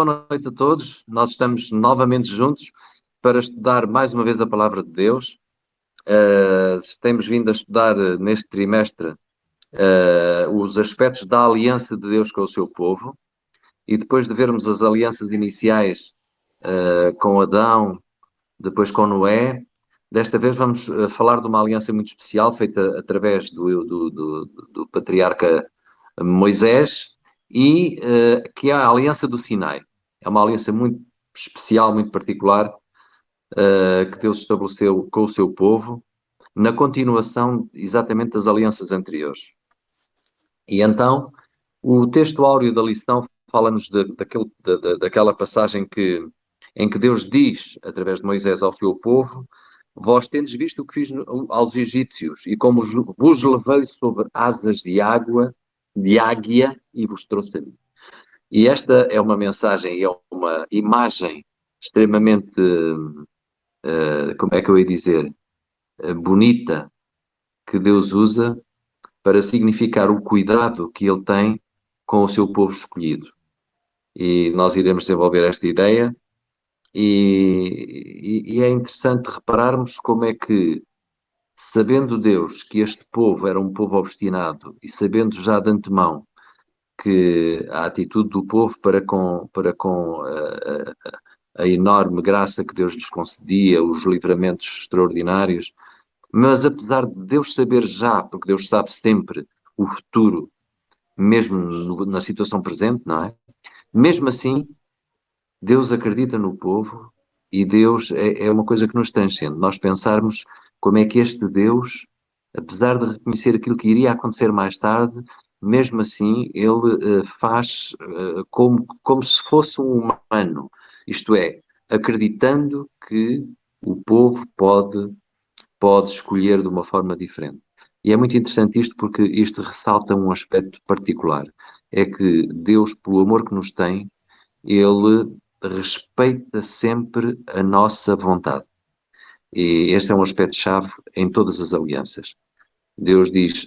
boa noite a todos. Nós estamos novamente juntos para estudar mais uma vez a Palavra de Deus. Temos vindo a estudar neste trimestre os aspectos da aliança de Deus com o seu povo. E depois de vermos as alianças iniciais com Adão, depois com Noé, desta vez vamos falar de uma aliança muito especial feita através do patriarca Moisés, e que é a Aliança do Sinai. É uma aliança muito especial, muito particular, que Deus estabeleceu com o seu povo, na continuação exatamente das alianças anteriores. E então, o texto áureo da lição fala-nos daquela passagem em que Deus diz, através de Moisés ao seu povo: vós tendes visto o que fiz aos egípcios, e como vos levei sobre asas de águia, e vos trouxe a mim. E esta é uma mensagem, é uma imagem extremamente, como é que eu ia dizer, bonita, que Deus usa para significar o cuidado que Ele tem com o seu povo escolhido. E nós iremos desenvolver esta ideia, e é interessante repararmos como é que, sabendo Deus que este povo era um povo obstinado, e sabendo já de antemão que a atitude do povo para com a enorme graça que Deus lhes concedia, os livramentos extraordinários, mas apesar de Deus saber já, porque Deus sabe sempre o futuro, mesmo na situação presente, não é? Mesmo assim, Deus acredita no povo, e Deus é uma coisa que nos transcende. Nós pensarmos como é que este Deus, apesar de reconhecer aquilo que iria acontecer mais tarde, mesmo assim Ele faz como se fosse um humano, isto é, acreditando que o povo pode escolher de uma forma diferente. E é muito interessante isto, porque isto ressalta um aspecto particular. É que Deus, pelo amor que nos tem, Ele respeita sempre a nossa vontade. E este é um aspecto-chave em todas as alianças. Deus diz: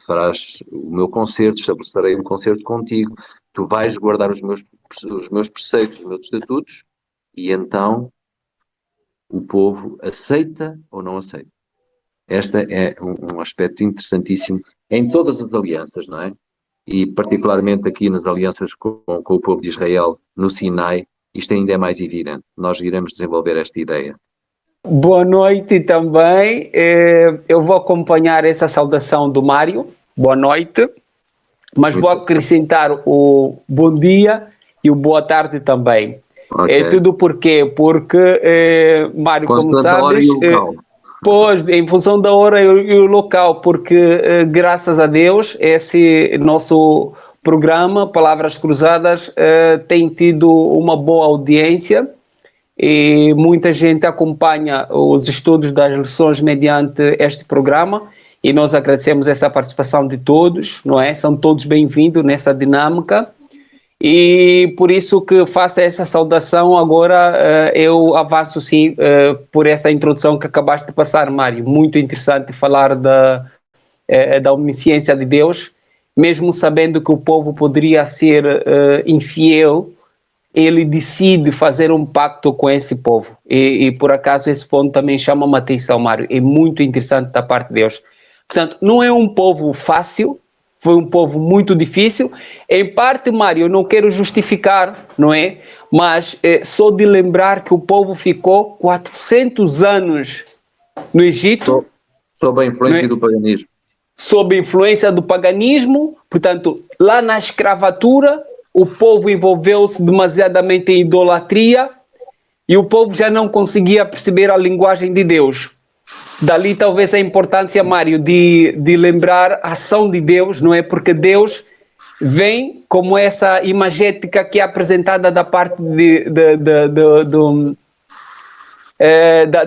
farás o meu concerto, estabelecerei um concerto contigo, tu vais guardar os meus preceitos, os meus estatutos, e então o povo aceita ou não aceita. Este é um aspecto interessantíssimo em todas as alianças, não é? E particularmente aqui nas alianças com o povo de Israel no Sinai, isto ainda é mais evidente. Nós iremos desenvolver esta ideia. Boa noite também. Eu vou acompanhar essa saudação do Mário. Boa noite. Mas vou acrescentar o bom dia e o boa tarde também. Okay. Tudo por quê? Porque, Mário, como sabes, pois, em função da hora e o local, porque graças a Deus esse nosso programa, Palavras Cruzadas, tem tido uma boa audiência, e muita gente acompanha os estudos das lições mediante este programa, e nós agradecemos essa participação de todos, não é? São todos bem-vindos nessa dinâmica, e por isso que faço essa saudação. Agora eu avanço sim por essa introdução que acabaste de passar, Mário. Muito interessante falar da onisciência de Deus, mesmo sabendo que o povo poderia ser infiel. Ele decide fazer um pacto com esse povo. E por acaso esse ponto também chama uma atenção, Mário. É muito interessante da parte de Deus. Portanto, não é um povo fácil, foi um povo muito difícil. Em parte, Mário, eu não quero justificar, não é? Mas só de lembrar que o povo ficou 400 anos no Egito. Sob a influência do paganismo. Sob a influência do paganismo. Portanto, lá na escravatura, o povo envolveu-se demasiadamente em idolatria, e o povo já não conseguia perceber a linguagem de Deus. Dali talvez a importância, Mário, de lembrar a ação de Deus, não é? Porque Deus vem como essa imagética que é apresentada da parte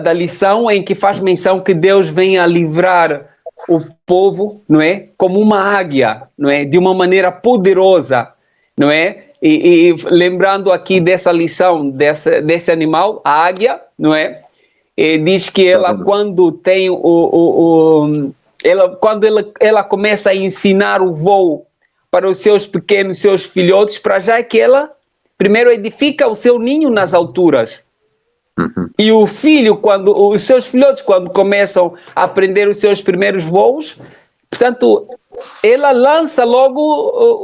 da lição, em que faz menção que Deus vem a livrar o povo, não é? Como uma águia, não é? De uma maneira poderosa, não é? E lembrando aqui dessa lição, desse animal, a águia, não é? E diz que ela, quando tem ela começa a ensinar o voo para os seus pequenos, seus filhotes, para já que ela primeiro edifica o seu ninho nas alturas. E o filho, os seus filhotes, quando começam a aprender os seus primeiros voos, portanto, ela lança logo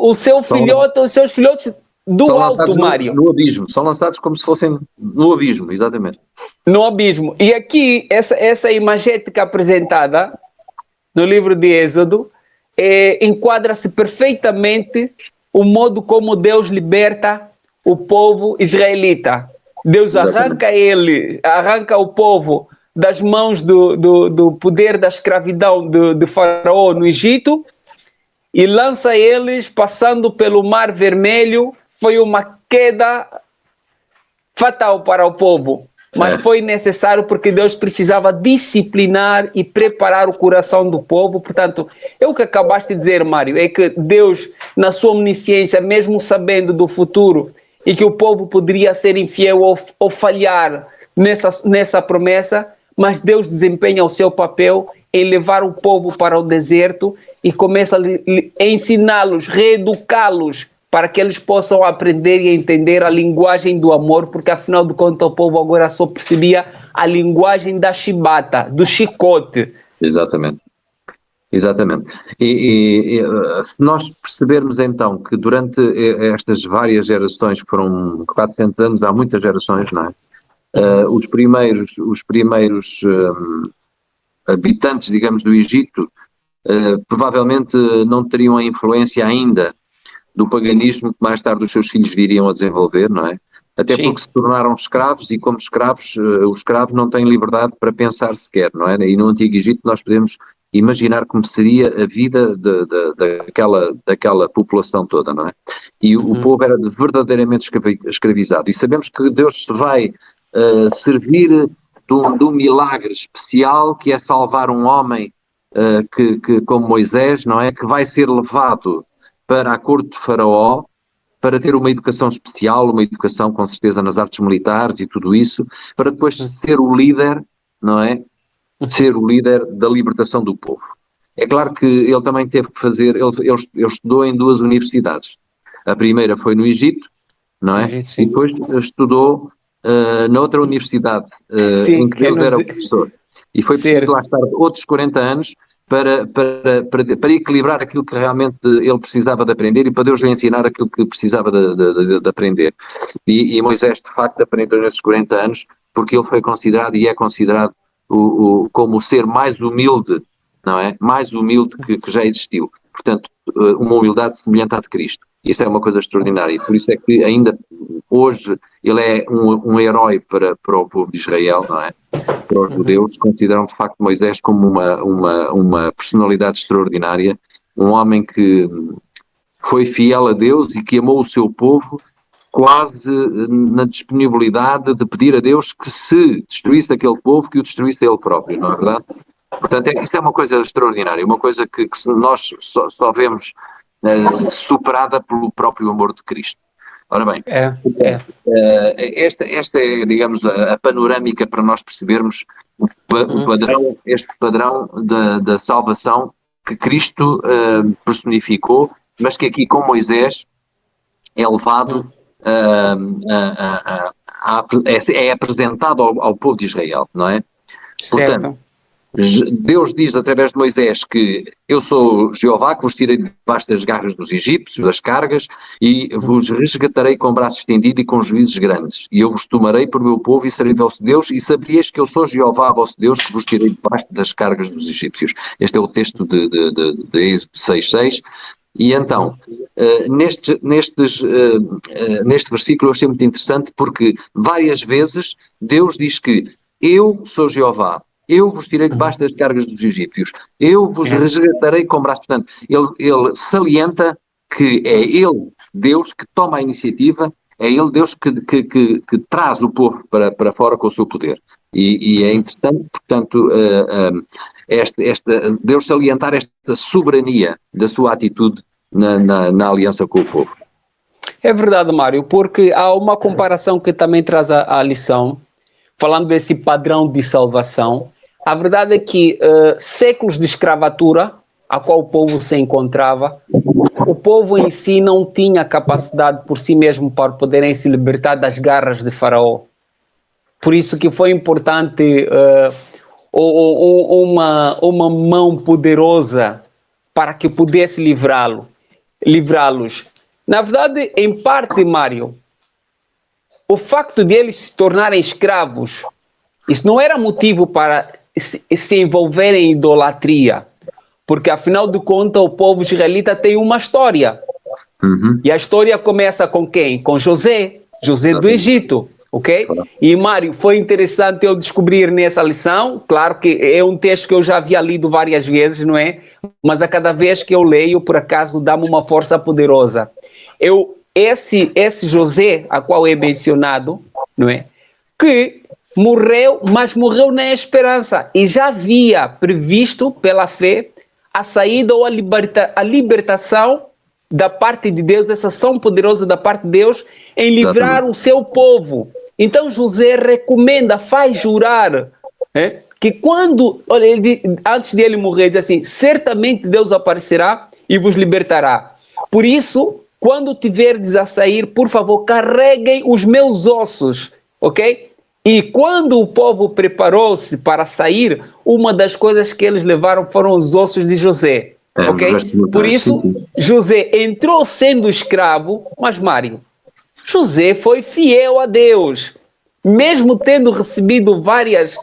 o seu filhote, os seus filhotes do alto, Mário. No abismo, são lançados como se fossem no abismo, exatamente. No abismo. E aqui, essa imagética apresentada no livro de Êxodo, enquadra-se perfeitamente o modo como Deus liberta o povo israelita. Deus arranca o povo das mãos do poder da escravidão de Faraó no Egito e lança eles passando pelo Mar Vermelho. Foi uma queda fatal para o povo, mas foi necessário porque Deus precisava disciplinar e preparar o coração do povo. Portanto, é o que acabaste de dizer, Mário, é que Deus, na sua omnisciência, mesmo sabendo do futuro e que o povo poderia ser infiel ou falhar nessa promessa, mas Deus desempenha o seu papel em levar o povo para o deserto e começa a ensiná-los, reeducá-los, para que eles possam aprender e entender a linguagem do amor, porque afinal de contas o povo agora só percebia a linguagem da chibata, do chicote. Exatamente. Exatamente. E se nós percebermos então que durante estas várias gerações, que foram 400 anos, há muitas gerações, não é? Os primeiros habitantes, digamos, do Egito, provavelmente não teriam a influência ainda do paganismo que mais tarde os seus filhos viriam a desenvolver, não é? Até Sim. Porque se tornaram escravos e como escravos, o escravo não tem liberdade para pensar sequer, não é? E no Antigo Egito nós podemos imaginar como seria a vida daquela população toda, não é? E o povo era verdadeiramente escravizado. E sabemos que Deus se vai servir de um milagre especial, que é salvar um homem como Moisés, não é? Que vai ser levado para a corte de Faraó, para ter uma educação especial, uma educação com certeza nas artes militares e tudo isso, para depois ser o líder, não é? Ser o líder da libertação do povo. É claro que ele também teve que fazer, ele estudou em 2 universidades. A primeira foi no Egito, não é? E depois estudou na outra universidade, em que Deus era o professor. E foi preciso lá estar outros 40 anos para equilibrar aquilo que realmente ele precisava de aprender e para Deus lhe ensinar aquilo que precisava de aprender. E Moisés, de facto, aprendeu nesses 40 anos porque ele foi considerado e é considerado como o ser mais humilde, não é? Mais humilde que já existiu. Portanto, uma humildade semelhante à de Cristo. Isso é uma coisa extraordinária. Por isso é que ainda hoje ele é um herói para o povo de Israel, não é? Para os judeus, consideram de facto Moisés como uma personalidade extraordinária, um homem que foi fiel a Deus e que amou o seu povo quase na disponibilidade de pedir a Deus que se destruísse aquele povo, que o destruísse ele próprio, não é verdade? Portanto, isso é uma coisa extraordinária, uma coisa que nós só vemos superada pelo próprio amor de Cristo. Ora bem, esta é, digamos, a panorâmica para nós percebermos este padrão da salvação que Cristo personificou, mas que aqui com Moisés é levado, é apresentado ao povo de Israel, não é? Certo. Portanto, Deus diz através de Moisés que eu sou Jeová, que vos tirei debaixo das garras dos egípcios, das cargas, e vos resgatarei com braço estendido e com juízes grandes. E eu vos tomarei por meu povo e serei vosso Deus, e sabereis que eu sou Jeová, vosso Deus, que vos tirei debaixo das cargas dos egípcios. Este é o texto de Êxodo 6:6. E então, neste versículo eu achei muito interessante porque várias vezes Deus diz que eu sou Jeová, eu vos tirei debaixo das cargas dos egípcios, eu vos resgatarei com braço. Portanto, ele salienta que é ele, Deus, que toma a iniciativa, é ele, Deus, que traz o povo para fora com o seu poder. E é interessante, portanto, Deus salientar esta soberania da sua atitude na aliança com o povo. É verdade, Mário, porque há uma comparação que também traz a lição, falando desse padrão de salvação. A verdade é que séculos de escravatura a qual o povo se encontrava, o povo em si não tinha capacidade por si mesmo para poderem se libertar das garras de Faraó. Por isso que foi importante uma mão poderosa para que pudesse livrá-los. Na verdade, em parte, Mário, o facto de eles se tornarem escravos, isso não era motivo para se envolverem em idolatria, porque afinal de contas o povo israelita tem uma história. E a história começa com quem? Com José do Egito. Ok? E, Mário, foi interessante eu descobrir nessa lição, claro que é um texto que eu já havia lido várias vezes, não é? Mas a cada vez que eu leio, por acaso, dá-me uma força poderosa. Esse José, a qual é mencionado, não é? Que morreu, mas morreu na esperança, e já havia previsto, pela fé, a saída ou a libertação da parte de Deus, essa ação poderosa da parte de Deus, em livrar o seu povo. Então José recomenda, faz jurar, que quando, olha, antes de ele morrer, diz assim, certamente Deus aparecerá e vos libertará. Por isso, quando tiverdes a sair, por favor, carreguem os meus ossos, ok? E quando o povo preparou-se para sair, uma das coisas que eles levaram foram os ossos de José, ok? Por isso, José entrou sendo escravo, mas Mário, José foi fiel a Deus, mesmo tendo recebido várias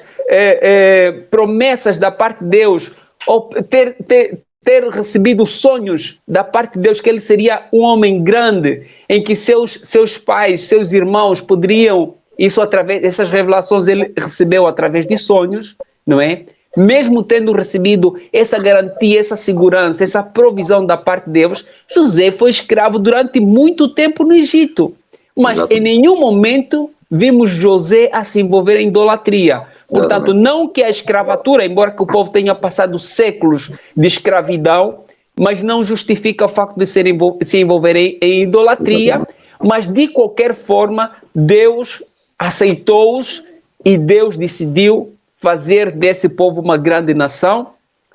promessas da parte de Deus, ou ter recebido sonhos da parte de Deus que ele seria um homem grande, em que seus pais, seus irmãos poderiam, essas revelações ele recebeu através de sonhos, não é? Mesmo tendo recebido essa garantia, essa segurança, essa provisão da parte de Deus, José foi escravo durante muito tempo no Egito. Mas em nenhum momento vimos José a se envolver em idolatria. Portanto, não que a escravatura, embora que o povo tenha passado séculos de escravidão, mas não justifica o facto de se envolverem em idolatria, mas de qualquer forma, Deus aceitou-os e Deus decidiu fazer desse povo uma grande nação,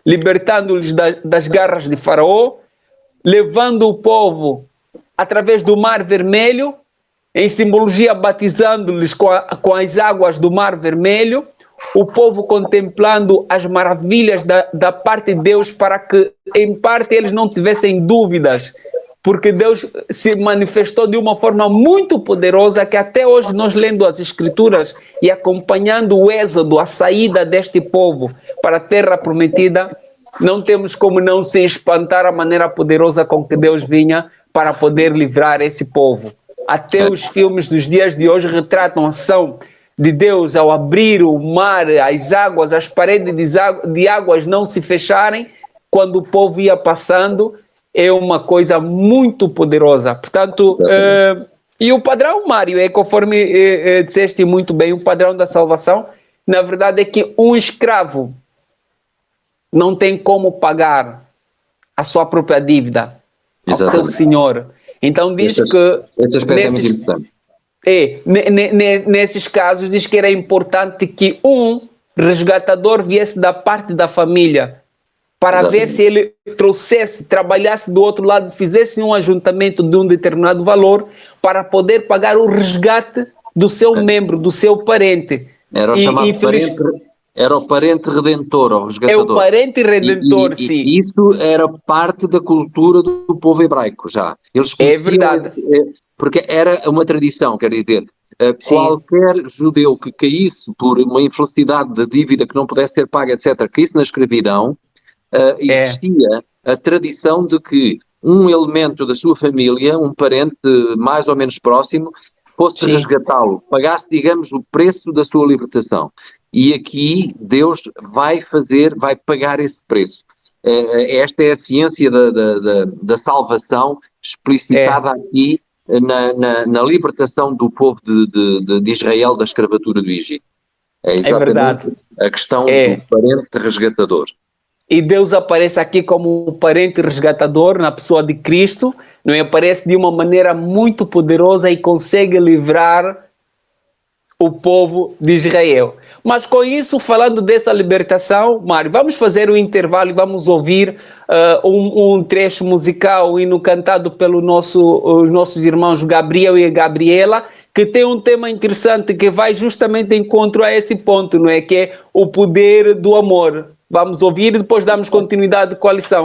libertando-lhes das garras de Faraó, levando o povo através do Mar Vermelho, em simbologia batizando-lhes com as águas do Mar Vermelho, o povo contemplando as maravilhas da parte de Deus para que, em parte, eles não tivessem dúvidas, porque Deus se manifestou de uma forma muito poderosa que até hoje nós lendo as Escrituras e acompanhando o êxodo, a saída deste povo para a terra prometida, não temos como não se espantar a maneira poderosa com que Deus vinha para poder livrar esse povo. Até os filmes dos dias de hoje retratam a ação de Deus ao abrir o mar, as águas, as paredes de águas não se fecharem quando o povo ia passando. É uma coisa muito poderosa. Portanto, e o padrão, Mário, é conforme disseste muito bem, o padrão da salvação, na verdade é que um escravo não tem como pagar a sua própria dívida ao seu senhor. Então diz que esse aspecto é muito importante. Nesses casos diz que era importante que um resgatador viesse da parte da família para ver se ele trabalhasse do outro lado, fizesse um ajuntamento de um determinado valor para poder pagar o resgate do seu membro, do seu parente. Era o chamado era o parente redentor, o resgatador. É o parente redentor, sim. E isso era parte da cultura do povo hebraico, já. Eles é verdade. Porque era uma tradição, quer dizer, qualquer judeu que caísse por uma infelicidade de dívida que não pudesse ser paga, etc., caísse na escravidão, existia a tradição de que um elemento da sua família, um parente mais ou menos próximo, fosse resgatá-lo, pagasse, digamos, o preço da sua libertação. E aqui Deus vai pagar esse preço. Esta é a ciência da salvação explicitada aqui na libertação do povo de Israel da escravatura do Egito. É exatamente a questão do parente resgatador. E Deus aparece aqui como o parente resgatador na pessoa de Cristo, não é? Aparece de uma maneira muito poderosa e consegue livrar o povo de Israel. Mas com isso, falando dessa libertação, Mário, vamos fazer um intervalo e vamos ouvir um trecho musical, um hino cantado pelos nossos irmãos Gabriel e Gabriela, que tem um tema interessante que vai justamente de encontro a esse ponto, não é? Que é o poder do amor. Vamos ouvir e depois damos continuidade com a lição.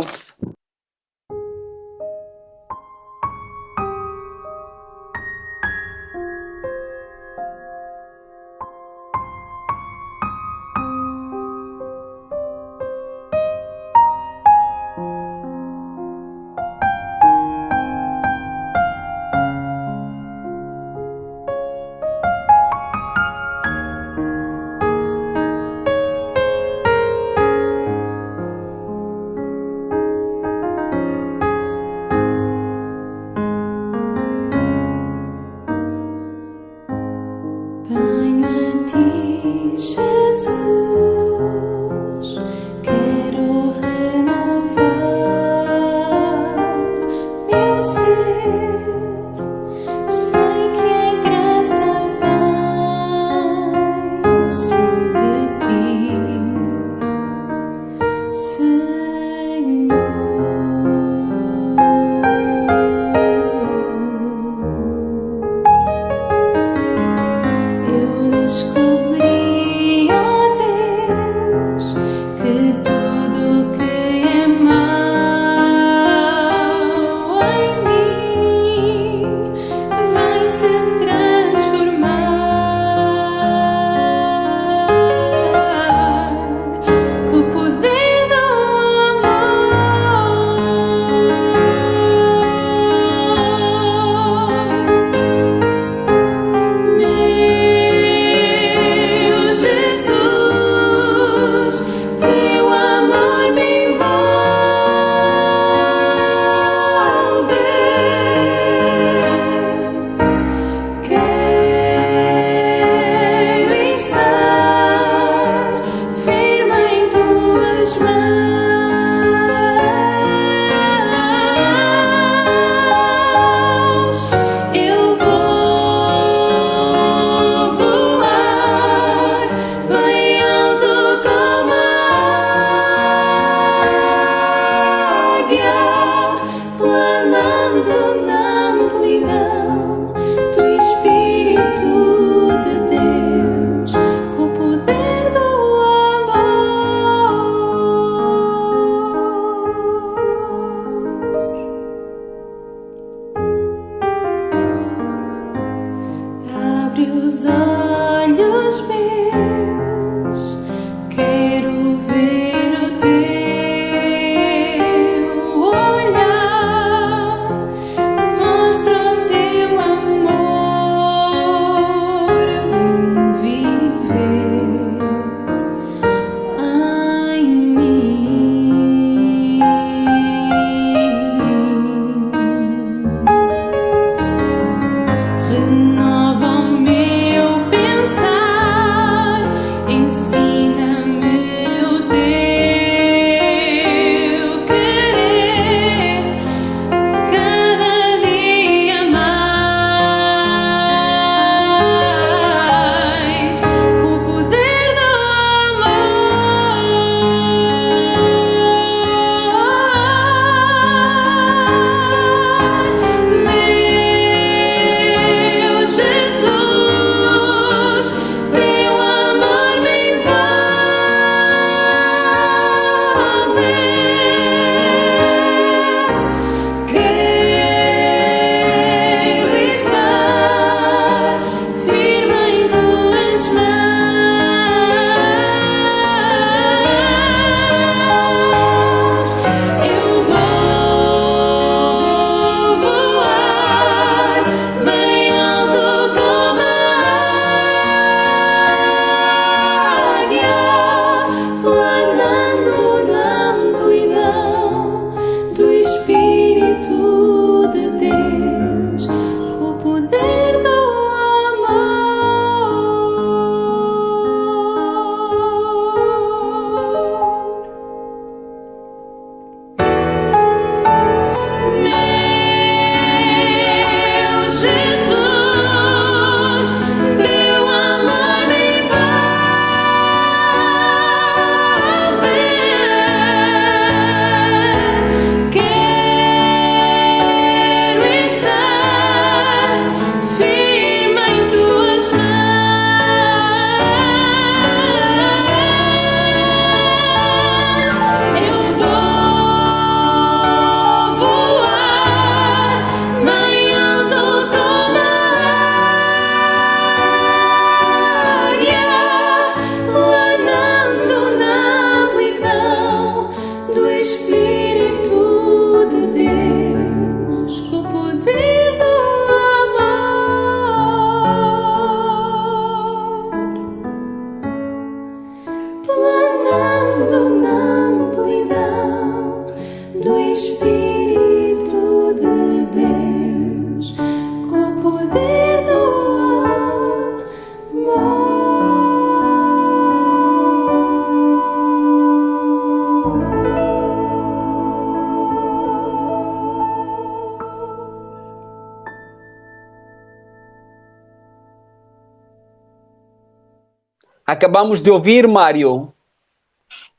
Acabamos de ouvir, Mário,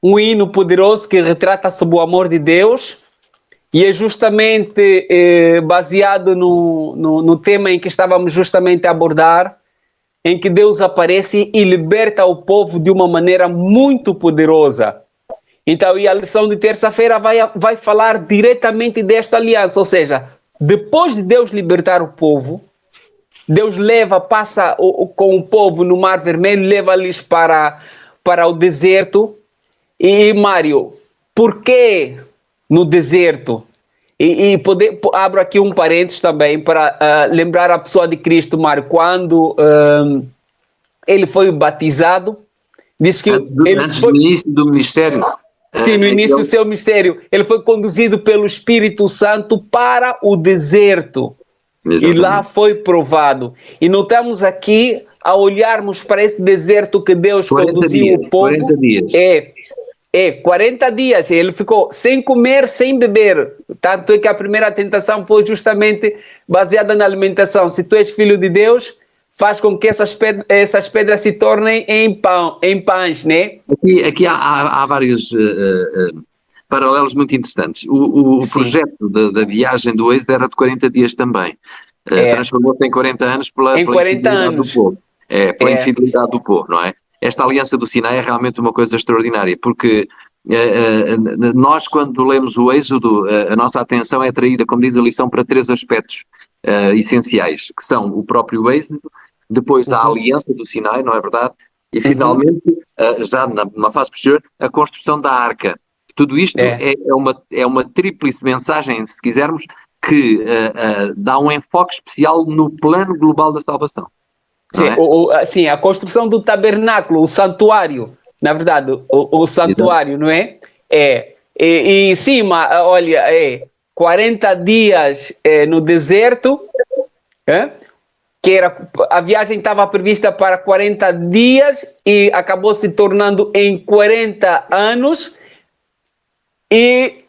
um hino poderoso que retrata sobre o amor de Deus e é justamente baseado no tema em que estávamos justamente a abordar, em que Deus aparece e liberta o povo de uma maneira muito poderosa. Então, e a lição de terça-feira vai falar diretamente desta aliança, ou seja, depois de Deus libertar o povo, Deus passa com o povo no Mar Vermelho, leva-lhes para o deserto. E, Mário, por que no deserto? Abro aqui um parênteses também para lembrar a pessoa de Cristo, Mário, quando ele foi batizado, diz que antes do início do ministério. Sim, no início do seu ministério, ele foi conduzido pelo Espírito Santo para o deserto. Exatamente. E lá foi provado. E notamos aqui, ao olharmos para esse deserto que Deus conduziu o povo, 40 dias. 40 dias. Ele ficou sem comer, sem beber. Tanto é que a primeira tentação foi justamente baseada na alimentação. Se tu és filho de Deus, faz com que essas pedras se tornem em pães, né? Aqui há vários paralelos muito interessantes. O projeto da viagem do Êxodo era de 40 dias também. Transformou-se em 40 anos pela infidelidade do povo. Pela infidelidade do povo, não é? Esta aliança do Sinai é realmente uma coisa extraordinária, porque nós, quando lemos o Êxodo, a nossa atenção é atraída, como diz a lição, para 3 aspectos essenciais, que são o próprio Êxodo, depois a aliança do Sinai, não é verdade? E finalmente, já numa fase posterior, a construção da arca. Tudo isto é uma tríplice mensagem, se quisermos, que dá um enfoque especial no plano global da salvação. Sim, a construção do tabernáculo, o santuário, na verdade, o santuário, não é? E em cima, olha, 40 dias no deserto, a viagem estava prevista para 40 dias e acabou se tornando em 40 anos e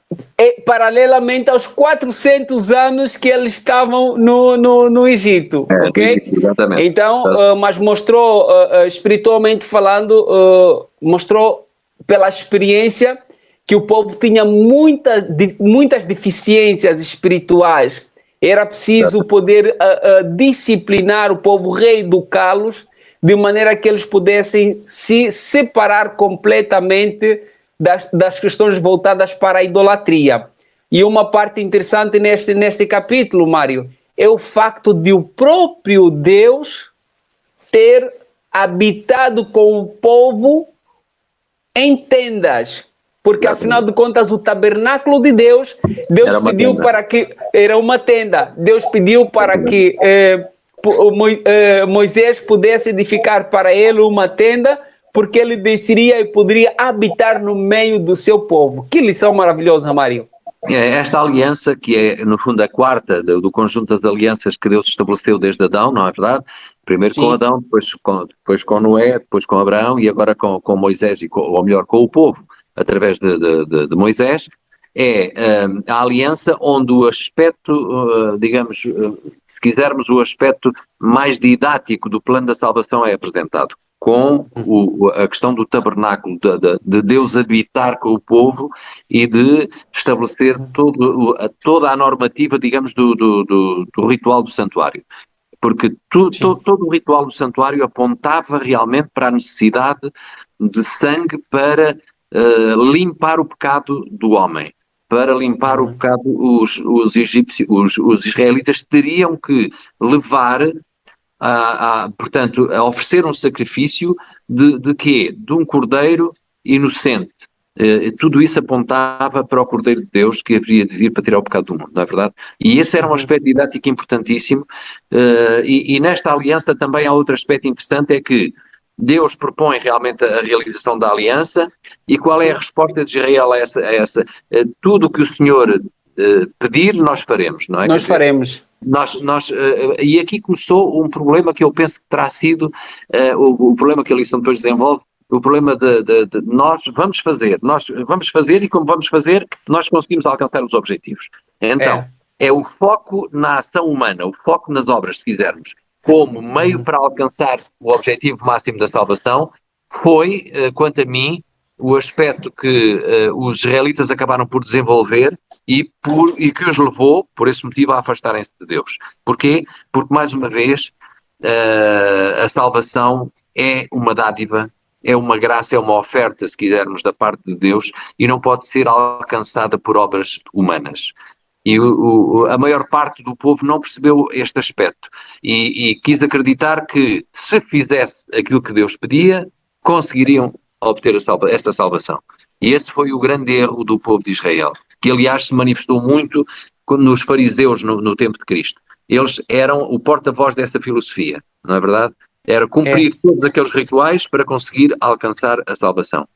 paralelamente aos 400 anos que eles estavam no Egito, ok? Exatamente. Então, mas mostrou, espiritualmente falando, mostrou pela experiência que o povo tinha muitas deficiências espirituais. Era preciso poder disciplinar o povo, reeducá-los, de maneira que eles pudessem se separar completamente das questões voltadas para a idolatria. E uma parte interessante neste capítulo, Mário, é o facto de o próprio Deus ter habitado com o povo em tendas. Porque, afinal de contas, o tabernáculo de Deus pediu para que... Era uma tenda. Deus pediu para que Moisés pudesse edificar para ele uma tenda, porque ele desceria e poderia habitar no meio do seu povo. Que lição maravilhosa, Mário. Esta aliança, que é, no fundo, a quarta do conjunto das alianças que Deus estabeleceu desde Adão, não é verdade? Primeiro com Adão, depois com Noé, depois com Abraão e agora com Moisés, ou melhor, com o povo, através de Moisés, a aliança onde o aspecto, digamos, se quisermos, o aspecto mais didático do plano da salvação é apresentado, com a questão do tabernáculo, de Deus habitar com o povo e de estabelecer toda a normativa, digamos, do ritual do santuário. Porque todo o ritual do santuário apontava realmente para a necessidade de sangue para limpar o pecado do homem. Para limpar o pecado, os egípcios, os israelitas teriam que levar, portanto, a oferecer um sacrifício de quê? De um cordeiro inocente, tudo isso apontava para o Cordeiro de Deus que haveria de vir para tirar o pecado do mundo, não é verdade? E esse era um aspecto didático importantíssimo, e nesta aliança também há outro aspecto interessante, é que Deus propõe realmente a realização da aliança, e qual é a resposta de Israel a essa? Tudo o que o Senhor pedir, nós faremos, não é? Nós faremos. E aqui começou um problema que eu penso que terá sido o problema que a lição depois desenvolve, o problema de nós vamos fazer, e como vamos fazer, nós conseguimos alcançar os objetivos. Então, é o foco na ação humana, o foco nas obras, se quisermos, como meio para alcançar o objetivo máximo da salvação, foi, quanto a mim, o aspecto que os israelitas acabaram por desenvolver e que os levou, por esse motivo, a afastarem-se de Deus. Porquê? Porque, mais uma vez, a salvação é uma dádiva, é uma graça, é uma oferta, se quisermos, da parte de Deus, e não pode ser alcançada por obras humanas. E a maior parte do povo não percebeu este aspecto e quis acreditar que, se fizesse aquilo que Deus pedia, conseguiriam obter esta salvação. E esse foi o grande erro do povo de Israel, que aliás se manifestou muito nos fariseus no tempo de Cristo. Eles eram o porta-voz dessa filosofia, não é verdade? Era cumprir todos aqueles rituais para conseguir alcançar a salvação.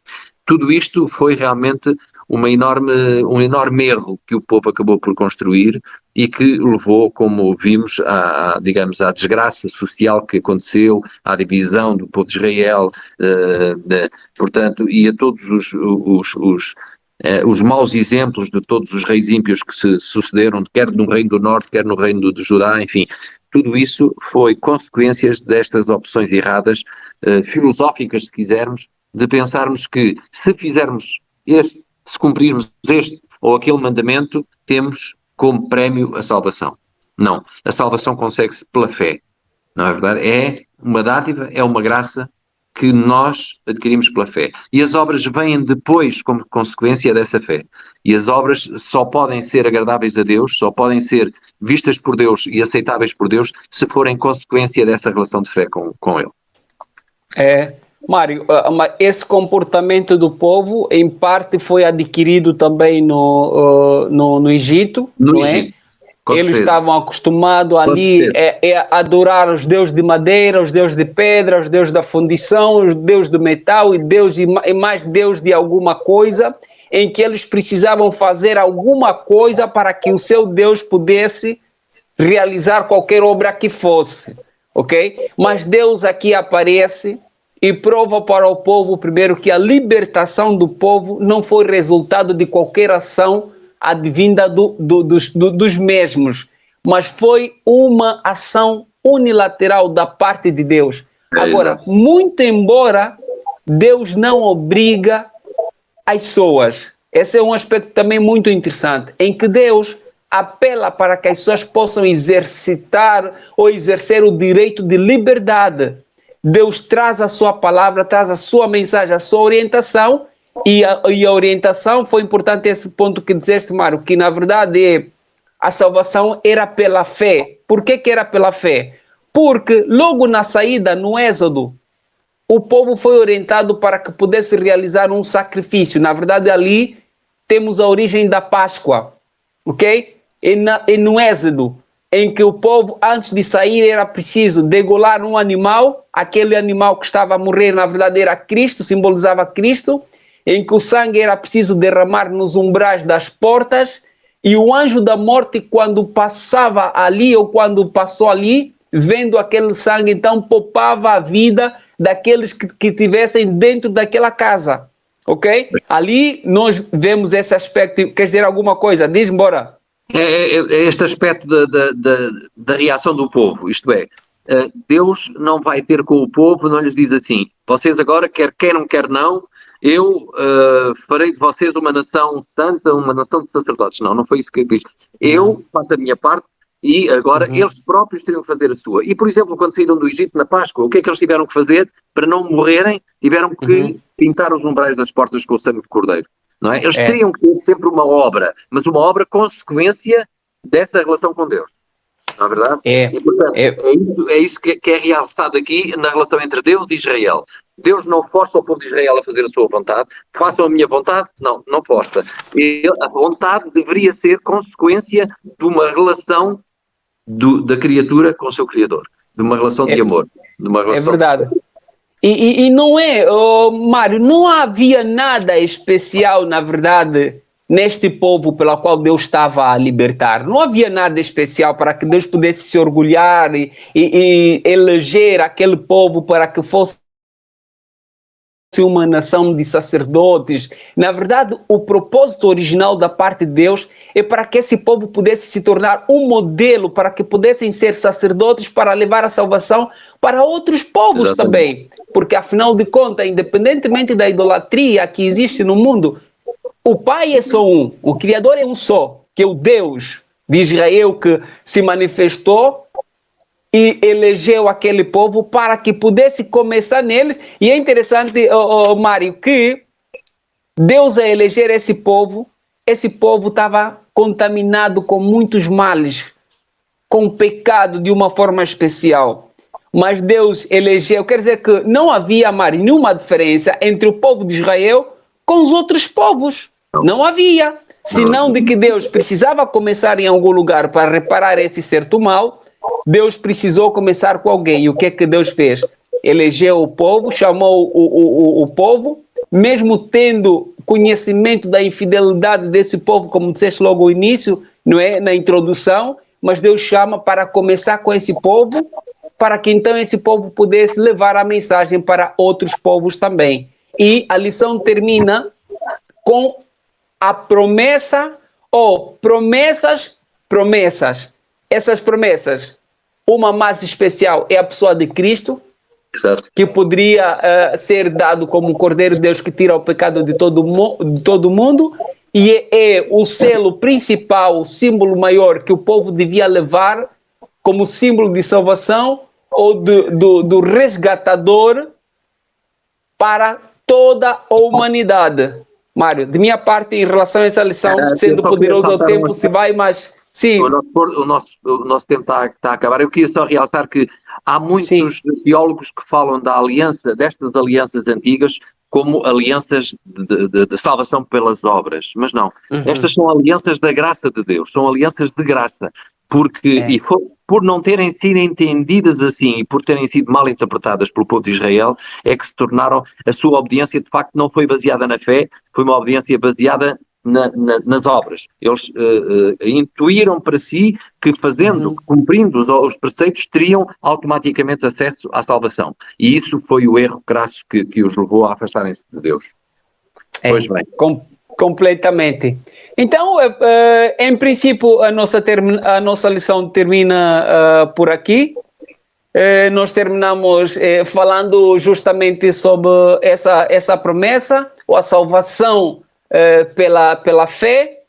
Tudo isto foi realmente um enorme erro que o povo acabou por construir e que levou, como vimos, à desgraça social que aconteceu, à divisão do povo de Israel, portanto, e a todos os maus exemplos de todos os reis ímpios que se sucederam, quer no reino do norte, quer no reino de Judá, enfim. Tudo isso foi consequências destas opções erradas, filosóficas, se quisermos, de pensarmos que se cumprirmos este ou aquele mandamento, temos como prémio a salvação. Não, a salvação consegue-se pela fé, não é verdade? É uma dádiva, é uma graça que nós adquirimos pela fé. E as obras vêm depois como consequência dessa fé. E as obras só podem ser agradáveis a Deus, só podem ser vistas por Deus e aceitáveis por Deus, se forem consequência dessa relação de fé com Ele. Mário, esse comportamento do povo, em parte, foi adquirido também no Egito, não é? Eles estavam acostumados ali a adorar os deuses de madeira, os deuses de pedra, os deuses da fundição, os deuses do metal e mais deus de alguma coisa, em que eles precisavam fazer alguma coisa para que o seu Deus pudesse realizar qualquer obra que fosse, ok? Mas Deus aqui aparece e prova para o povo, primeiro, que a libertação do povo não foi resultado de qualquer ação advinda dos mesmos, mas foi uma ação unilateral da parte de Deus. Agora, muito embora Deus não obriga as pessoas, esse é um aspecto também muito interessante, em que Deus apela para que as pessoas possam exercitar ou exercer o direito de liberdade. Deus traz a sua palavra, traz a sua mensagem, a sua orientação, e a orientação foi importante esse ponto que disseste, Mário, que na verdade a salvação era pela fé. Por que era pela fé? Porque logo na saída, no Êxodo, o povo foi orientado para que pudesse realizar um sacrifício. Na verdade, ali temos a origem da Páscoa, ok? E no Êxodo, em que o povo, antes de sair, era preciso degolar um animal, aquele animal que estava a morrer, na verdade, era Cristo, simbolizava Cristo, em que o sangue era preciso derramar nos umbrais das portas, e o anjo da morte, quando passava ali, ou quando passou ali, vendo aquele sangue, então poupava a vida daqueles que tivessem dentro daquela casa, ok? Ali nós vemos esse aspecto. Quer dizer alguma coisa? Diz, embora. Este aspecto da reação do povo, isto é, Deus não vai ter com o povo, não lhes diz assim, vocês agora, quer queiram, quer não, eu farei de vocês uma nação santa, uma nação de sacerdotes. Não foi isso que ele diz. Eu faço a minha parte e agora eles próprios teriam que fazer a sua. E, por exemplo, quando saíram do Egito na Páscoa, o que é que eles tiveram que fazer para não morrerem? Tiveram que pintar os umbrais das portas com o sangue de cordeiro. Não é? Eles teriam que ter sempre uma obra, mas uma obra consequência dessa relação com Deus. Não é verdade? E, portanto, é isso que é realçado aqui na relação entre Deus e Israel. Deus não força o povo de Israel a fazer a sua vontade. Façam a minha vontade? Não, não força. A vontade deveria ser consequência de uma relação da criatura com o seu Criador. De uma relação de amor. De uma relação... É verdade. E não é, Mário, não havia nada especial, na verdade, neste povo pelo qual Deus estava a libertar. Não havia nada especial para que Deus pudesse se orgulhar e eleger aquele povo para que fosse uma nação de sacerdotes. Na verdade, o propósito original da parte de Deus é para que esse povo pudesse se tornar um modelo, para que pudessem ser sacerdotes para levar a salvação para outros povos. Exatamente. Também. Porque, afinal de contas, independentemente da idolatria que existe no mundo, o Pai é só um, o Criador é um só, que é o Deus de Israel que se manifestou e elegeu aquele povo para que pudesse começar neles. E é interessante, Mário, que Deus, a eleger esse povo estava contaminado com muitos males, com pecado de uma forma especial. Mas Deus elegeu, quer dizer que não havia, Mário, nenhuma diferença entre o povo de Israel com os outros povos. Não havia. Senão de que Deus precisava começar em algum lugar para reparar esse certo mal, Deus precisou começar com alguém. E o que é que Deus fez? Elegeu o povo, chamou o povo, mesmo tendo conhecimento da infidelidade desse povo, como disseste logo no início, não é? Na introdução, mas Deus chama para começar com esse povo, para que então esse povo pudesse levar a mensagem para outros povos também. E a lição termina com a promessa, ou promessas. Essas promessas, uma mais especial é a pessoa de Cristo, Exato. Que poderia ser dado como o Cordeiro de Deus que tira o pecado de todo mundo, e é o selo principal, o símbolo maior que o povo devia levar como símbolo de salvação ou do resgatador para toda a humanidade. Mário, de minha parte, em relação a essa lição, sendo poderoso ao tempo, se vai, mas... Sim. O nosso tempo está a acabar. Eu queria só realçar que há muitos teólogos que falam destas alianças antigas como alianças de salvação pelas obras, mas não. Estas são alianças da graça de Deus, são alianças de graça, porque por não terem sido entendidas assim e por terem sido mal interpretadas pelo povo de Israel, é que se tornaram, a sua obediência de facto não foi baseada na fé, foi uma obediência baseada nas obras. Eles intuíram para si que cumprindo os preceitos, teriam automaticamente acesso à salvação. E isso foi o erro crasso que os levou a afastarem-se de Deus. Pois bem. Completamente. Então, em princípio, a nossa lição termina por aqui. Nós terminamos falando justamente sobre essa promessa, ou a salvação pela fé,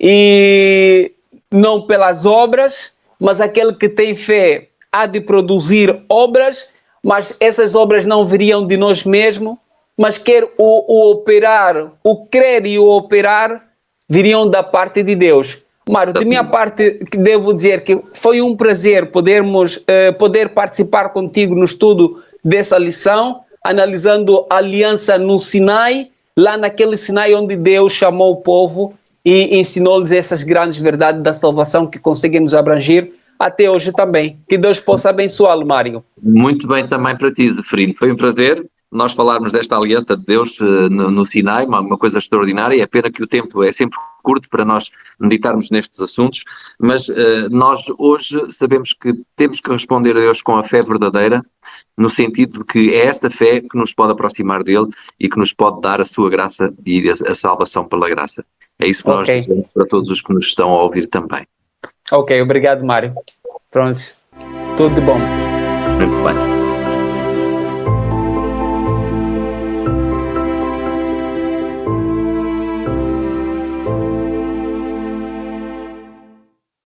e não pelas obras, mas aquele que tem fé há de produzir obras, mas essas obras não viriam de nós mesmos, mas quer o operar, o crer e o operar viriam da parte de Deus. Mário, de minha parte, devo dizer que foi um prazer poder participar contigo no estudo dessa lição, analisando a aliança no Sinai, lá naquele Sinai onde Deus chamou o povo e ensinou-lhes essas grandes verdades da salvação que conseguem nos abranger até hoje também. Que Deus possa abençoá-lo, Mário. Muito bem também para ti, Zeferino. Foi um prazer nós falarmos desta aliança de Deus no Sinai, uma coisa extraordinária. É pena que o tempo é sempre curto para nós meditarmos nestes assuntos, mas nós hoje sabemos que temos que responder a Deus com a fé verdadeira, no sentido de que é essa fé que nos pode aproximar dele e que nos pode dar a sua graça e a salvação pela graça. É isso que nós dizemos para todos os que nos estão a ouvir também. Ok, obrigado, Mário. Pronto, tudo de bom. Muito bem.